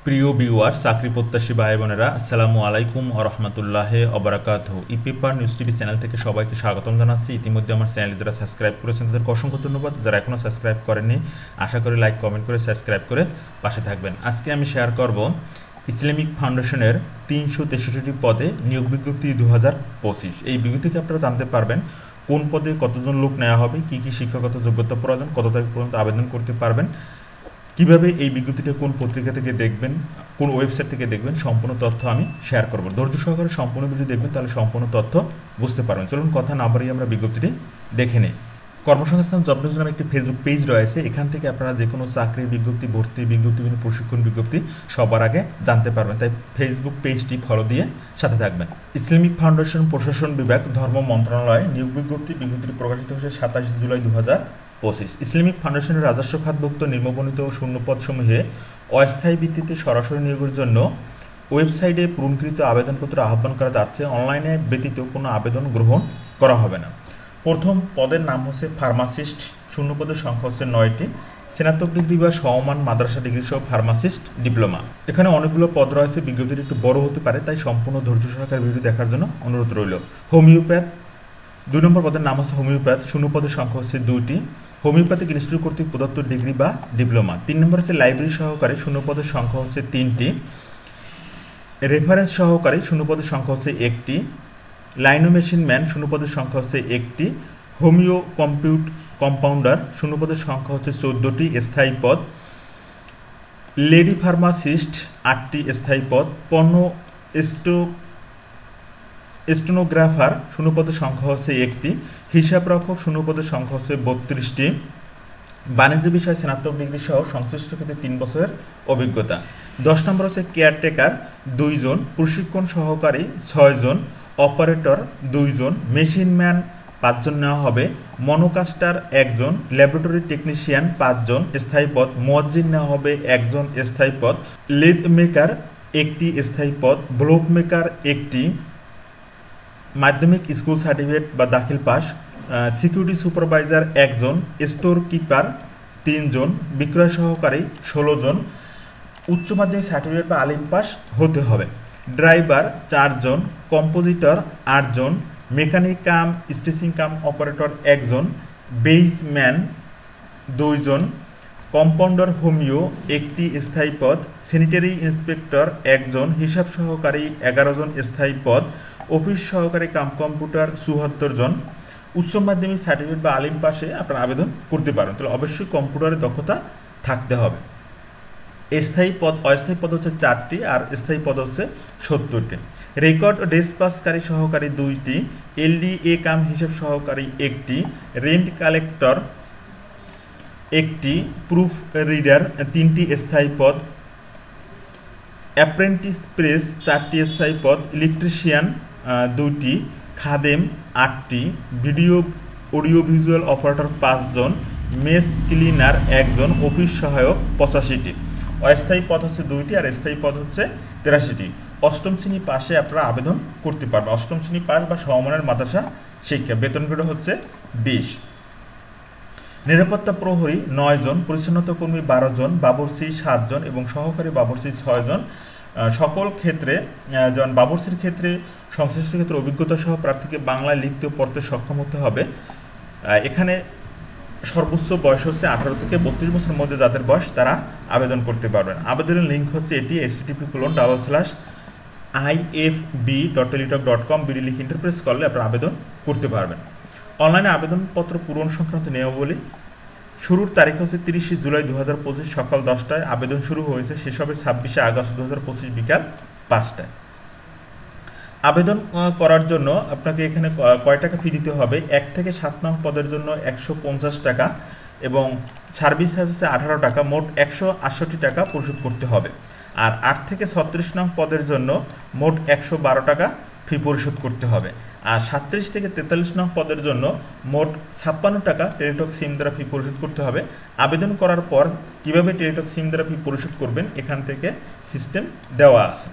প্রিয় ভিউয়ার্স, চাকরি প্রত্যাশী ভাই বোনেরা, আসসালামু আলাইকুম ওয়া রাহমাতুল্লাহি ওয়া বারাকাতুহু। ই-পেপার নিউজ টিভি চ্যানেল থেকে সবাইকে স্বাগতম জানাচ্ছি। ইতিমধ্যে আমার চ্যানেল যারা সাবস্ক্রাইব করেছেন তাদেরকে অসংখ্য ধন্যবাদ। যারা এখনও সাবস্ক্রাইব করেননি, আশা করি লাইক কমেন্ট করে সাবস্ক্রাইব করে পাশে থাকবেন। আজকে আমি শেয়ার করব ইসলামিক ফাউন্ডেশনের 363টি পদে নিয়োগ বিজ্ঞপ্তি 2025। এই বিজ্ঞপ্তিকে আপনারা জানতে পারবেন কোন পদে কতজন লোক নেওয়া হবে, কী কী শিক্ষাগত যোগ্যতা প্রয়োজন, কত তারিখ পর্যন্ত আবেদন করতে পারবেন, কিভাবে এই বিজ্ঞপ্তিটা কোন পত্রিকা থেকে দেখবেন, কোন ওয়েবসাইট থেকে দেখবেন, সম্পূর্ণ তথ্য আমি শেয়ার করব। ধৈর্য সহকারে সম্পূর্ণ ভিডিও দেখবেন, তাহলে সম্পূর্ণ তথ্য বুঝতে পারবেন। চলুন কথা না বাড়িয়ে আমরা বিজ্ঞপ্তিটি দেখে নিই। কর্মসংস্থান জব নিউজ নামে একটি ফেসবুক পেজ রয়েছে। এখান থেকে আপনারা যে কোনো চাকরির বিজ্ঞপ্তি, ভর্তি বিজ্ঞপ্তি, বিভিন্ন প্রশিক্ষণ বিজ্ঞপ্তি সবার আগে জানতে পারবেন। তাই ফেসবুক পেজটি ফলো দিয়ে সাথে থাকবেন। ইসলামিক ফাউন্ডেশন প্রশাসন বিভাগ, ধর্ম মন্ত্রণালয় নিয়োগ বিজ্ঞপ্তি প্রকাশিত হয়েছে 27 জুলাই 2025। ইসলামিক ফাউন্ডেশনের রাজস্ব খাতভুক্ত নিম্নবর্ণিত শূন্যপদসমূহে অস্থায়ী ভিত্তিতে সরাসরি নিয়োগের জন্য ওয়েবসাইটে পূরণকৃত আবেদনপত্র আহ্বান করা যাচ্ছে। অনলাইনে ব্যতীত কোনো আবেদন গ্রহণ করা হবে না। প্রথম পদের নাম হচ্ছে ফার্মাসিস্ট, শূন্যপদের সংখ্যা হচ্ছে 9টি। স্নাতক ডিগ্রি বা সমমান মাদ্রাসা ডিগ্রি সহ ফার্মাসিস্ট ডিপ্লোমা। এখানে অনেকগুলো পদ রয়েছে, বিজ্ঞপ্তিটি একটু বড় হতে পারে, তাই সম্পূর্ণ ধৈর্য সহকারে ভিডিও দেখার জন্য অনুরোধ রইল। হোমিওপ্যাথ, 2 নম্বর পদের নাম হচ্ছে হোমিওপ্যাথ, শূন্যপদের সংখ্যা হচ্ছে 2টি। হোমিওপ্যাথিক ইনস্টিটিউট কর্তৃক প্রদত্ত ডিগ্রি বা ডিপ্লোমা। 3 নম্বর হচ্ছে লাইব্রেরি সহকারী, শূন্যপদের সংখ্যা হচ্ছে 3টি। রেফারেন্স সহকারী, শূন্যপদের সংখ্যা হচ্ছে 1টি। লাইনোমেশিন ম্যান, শূন্যপদের সংখ্যা হচ্ছে 1টি। হোমিও কম্পাউন্ডার, শূন্যপদের সংখ্যা হচ্ছে 14টি স্থায়ী পদ। লেডি ফার্মাসিস্ট, 8টি স্থায়ী পদ। পণ্য স্টেনোগ্রাফার, শূন্যপদের সংখ্যা হচ্ছে 1টি। হিসাবরক্ষক, শূন্যপদের সংখ্যা হচ্ছে 32টি। বাণিজ্য বিষয় স্নাতক ডিগ্রি সহ সংশ্লিষ্ট ক্ষেত্রে 3 বছরের অভিজ্ঞতা। 10 নম্বর হচ্ছে কেয়ারটেকার 2 জন, প্রশিক্ষণ সহকারী 6 জন, অপারেটর 2 জন, মেশিন ম্যান 5 জন নেওয়া হবে, মনোকাস্টার 1 জন, ল্যাবরেটরি টেকনিশিয়ান 5 জন স্থায়ী পদ, মুয়াজ্জিন নেওয়া হবে 1 জন স্থায়ী পদ, লেদ মেকার 1টি স্থায়ী পদ, ব্লক মেকার 1টি, মাধ্যমিক স্কুল সার্টিফিকেট বা দাখিল পাস, সিকিউরিটি সুপারভাইজার 1 জন, স্টোর কিপার 3 জন, বিক্রয় সহকারী 16 জন, উচ্চ মাধ্যমিক সার্টিফিকেট বা আলিম পাস হতে হবে, ড্রাইভার 4 জন, কম্পোজিটর 8 জন, মেকানিক কাম স্টিচিং কাম অপারেটর 1 জন, বেইসম্যান 2 জন, কম্পাউন্ডার হোমিও 1টি স্থায়ী পদ, স্যানিটারি ইন্সপেক্টর 1 জন, হিসাব সহকারী 11 জন স্থায়ী পদ, অফিস সহকারী কাম কম্পিউটার 74 জন। উচ্চ মাধ্যমিক সার্টিফিকেট বা আলিম পাশে আপনারা আবেদন করতে পারেন, তাহলে অবশ্যই কম্পিউটারের দক্ষতা থাকতে হবে। স্থায়ী পদ, অস্থায়ী পদ হচ্ছে 4টি আর স্থায়ী পদ হচ্ছে 70টি। রেকর্ড ডিসপাসকারী সহকারী 2টি, এলডিএ কাম হিসাব সহকারী 1টি, রেন্ট কালেক্টর 1টি, প্রুফ রিডার 3টি স্থায়ী পদ, অ্যাপ্রেন্টিস প্রেস 4টি স্থায়ী পদ, ইলেকট্রিশিয়ান 2টি, খাদেম 8টি, ভিডিও অডিও ভিজুয়াল অপারেটর 5 জন, মেস ক্লিনার 1 জন, অফিস সহায়ক 85টি। অস্থায়ী পদ হচ্ছে 2টি আর স্থায়ী পদ হচ্ছে 83টি। 8ম শ্রেণী পাশে আপনারা আবেদন করতে পারবেন। 8ম শ্রেণী পাস বা সমমানের মাদ্রাসা শিক্ষা। বেতন গ্রেড হচ্ছে 20। নিরাপত্তা প্রহরী 9 জন, পরিচ্ছন্নতা কর্মী 12 জন, বাবুর্চি 7 জন এবং সহকারী বাবুর্চি 6 জন। সকল ক্ষেত্রে, যেমন বাবুর্চির ক্ষেত্রে সংশ্লিষ্ট ক্ষেত্রে অভিজ্ঞতা সহ প্রার্থীকে বাংলায় লিখতে ও পড়তে সক্ষম হতে হবে। এখানে সর্বোচ্চ বয়স হচ্ছে 18 থেকে 32 বছরের মধ্যে যাদের বয়স তারা আবেদন করতে পারবেন। আবেদনের লিঙ্ক হচ্ছে এটি http://ifb.teletalk.com বিডি লিখে ইন্টারপ্রেস করলে আপনারা আবেদন করতে পারবেন। অনলাইনে আবেদনপত্র পূরণ সংক্রান্ত নিয়মাবলী। শুরুর তারিখ হচ্ছে 30 জুলাই 2025 সকাল 10টায়। আবেদন শুরু হয়েছে, শেষ হবে 26 আগস্ট 2025 বিকাল 5টায়। আবেদন করার জন্য আপনাকে এখানে কয় টাকা ফি দিতে হবে? 1 থেকে 7 নং পদের জন্য 150 টাকা এবং সার্ভিস চার্জ হচ্ছে 18 টাকা, মোট 168 টাকা পরিশোধ করতে হবে। আর 8 থেকে 36 নং পদের জন্য মোট 112 টাকা ফি পরিশোধ করতে হবে। আর 37 থেকে 43 নং পদের জন্য মোট 56 টাকা টেলিটক সিম দ্বারা ফি পরিশোধ করতে হবে। আবেদন করার পর কীভাবে টেলিটক সিম দ্বারা ফি পরিশোধ করবেন এখান থেকে সিস্টেম দেওয়া আছে।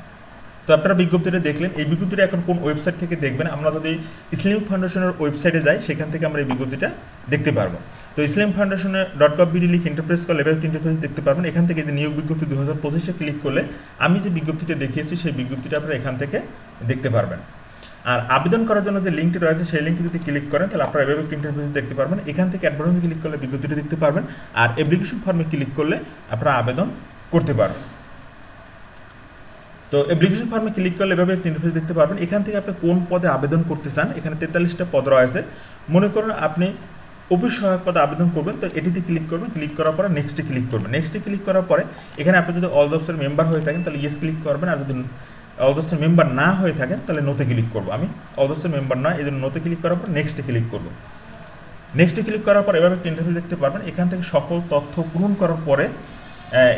তো আপনারা বিজ্ঞপ্তিটা দেখলেন। এই বিজ্ঞপ্তিটা এখন কোন ওয়েবসাইট থেকে দেখবেন? আমরা যদি ইসলামিক ফাউন্ডেশনের ওয়েবসাইটে যাই, সেখান থেকে আমরা এই বিজ্ঞপ্তিটা দেখতে পারবো। তো ইসলামিক ফাউন্ডেশনে .gov.bd লিখ ইন্টারপ্রেস কল লেভেল ইন্টারফেস দেখতে পারবেন। এখান থেকে যে নিয়োগ বিজ্ঞপ্তি 2025-এ ক্লিক করলে আমি যে বিজ্ঞপ্তিটা দেখিয়েছি সেই বিজ্ঞপ্তিটা আপনারা এখান থেকে দেখতে পারবেন। আর আবেদন করার জন্য যে লিঙ্কটি রয়েছে সেই লিঙ্কে যদি ক্লিক করেন তাহলে আপনারা এভাবে ইন্টারফেস দেখতে পারবেন। এখান থেকে অ্যাডভান্স ক্লিক করলে বিজ্ঞপ্তিটা দেখতে পারবেন। আর অ্যাপ্লিকেশন ফর্মে ক্লিক করলে আপনারা আবেদন করতে পারবেন। তো অ্যাপ্লিকেশন ফর্মে ক্লিক করলে এভাবে একটা ইন্টারফেস দেখতে পারবেন। এখান থেকে আপনি কোন পদে আবেদন করতে চান, এখানে 43টা পদ রয়েছে। মনে করুন আপনি অফিস সহায়ক পদে আবেদন করবেন, তো এটিতে ক্লিক করবেন। ক্লিক করার পরে নেক্সটে ক্লিক করবেন। নেক্সটে ক্লিক করার পরে এখানে আপনি যদি অল জবসের মেম্বার হয়ে থাকেন তাহলে ইয়েস ক্লিক করবেন। আর যদি অল জবসের মেম্বার না হয়ে থাকেন তাহলে নোতে ক্লিক করবো। আমি অল জবসের মেম্বার নয়, এই জন্য নোতে ক্লিক করার পর নেক্সটে ক্লিক করবো। নেক্সটে ক্লিক করার পর এভাবে একটা ইন্টারফেস দেখতে পারবেন। এখান থেকে সকল তথ্য পূরণ করার পরে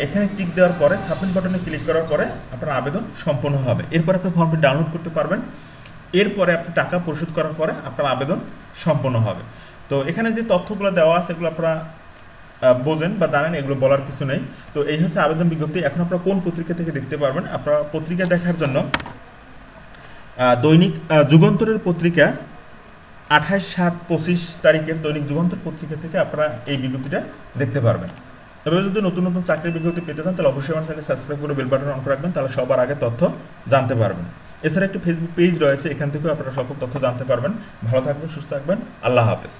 এখানে টিক দেওয়ার পরে সাবমিট বাটনে ক্লিক করার পরে আপনার আবেদন সম্পূর্ণ হবে। এরপর আপনি ফর্মটি ডাউনলোড করতে পারবেন। এরপরে আপনি টাকা পরিশোধ করার পরে আপনার আবেদন সম্পূর্ণ হবে। তো এখানে যে তথ্যগুলো দেওয়া আছে এগুলো আপনারা বোঝেন বা জানেন, এগুলো বলার কিছু নেই। তো এই হচ্ছে আবেদন বিজ্ঞপ্তি। এখন আপনারা কোন পত্রিকা থেকে দেখতে পারবেন? আপনারা পত্রিকা দেখার জন্য দৈনিক যুগান্তরের পত্রিকা 28/7/25 তারিখের দৈনিক যুগান্তর পত্রিকা থেকে আপনারা এই বিজ্ঞপ্তিটা দেখতে পারবেন। এভাবে যদি নতুন নতুন চাকরির বিজ্ঞপ্তি পেতে চান তাহলে অবশ্যই আমার চ্যানেল সাবস্ক্রাইব করে বেল বাটন অন করে রাখবেন, তাহলে সবার আগে তথ্য জানতে পারবেন। এছাড়া একটি ফেসবুক পেজ রয়েছে, এখান থেকেও আপনারা সকল তথ্য জানতে পারবেন। ভালো থাকবেন, সুস্থ থাকবেন, আল্লাহ হাফেজ।